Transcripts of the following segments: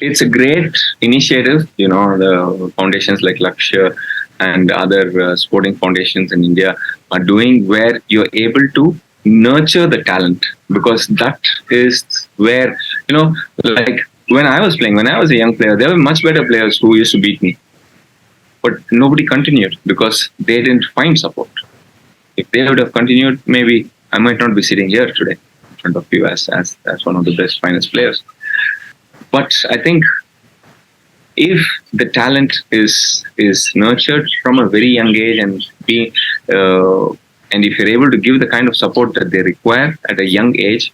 It's a great initiative. The foundations like Lakshya and other sporting foundations in India are doing, where you're able to nurture the talent, because that is where, like when I was playing, when I was a young player, there were much better players who used to beat me, but nobody continued because they didn't find support. If they would have continued, maybe I might not be sitting here today in front of you as one of the best, finest players. But I think if the talent is nurtured from a very young age, and if you're able to give the kind of support that they require at a young age,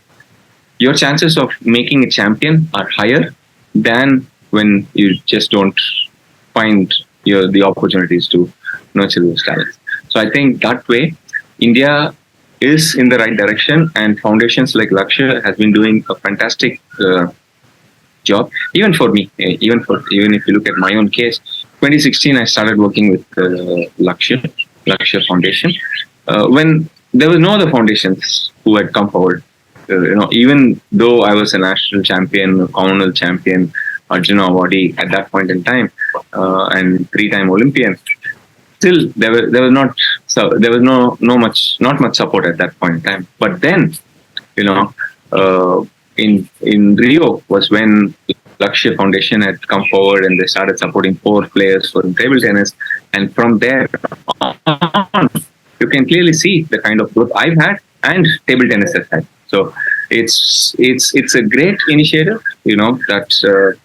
your chances of making a champion are higher than when you just don't find the opportunities to nurture those talents. So I think that way, India is in the right direction, and foundations like Lakshya has been doing a fantastic job. Even for me, even if you look at my own case, 2016 I started working with Lakshya Foundation, when there was no other foundations who had come forward. Even though I was a national champion, a Commonwealth champion, Arjuna awardee at that point in time, and 3-time Olympian, still there was not much support at that point in time. But then, in Rio was when Lakshya Foundation had come forward and they started supporting 4 players for table tennis, and from there on, you can clearly see the kind of growth I've had and table tennis has had. So it's a great initiative, that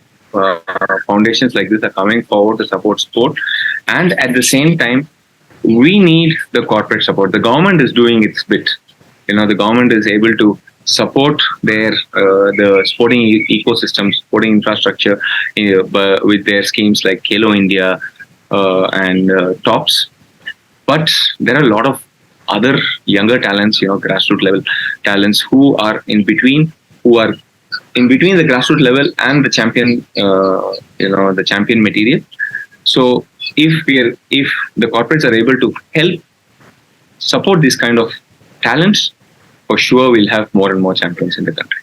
foundations like this are coming forward to support sport, and at the same time, we need the corporate support. The government is doing its bit. The government is able to support the sporting ecosystem, sporting infrastructure, with their schemes like Khelo India and TOPS. But there are a lot of other younger talents, grassroots level talents who are in between the grassroots level and the champion, the champion material. So if the corporates are able to help support this kind of talents, for sure we'll have more and more champions in the country.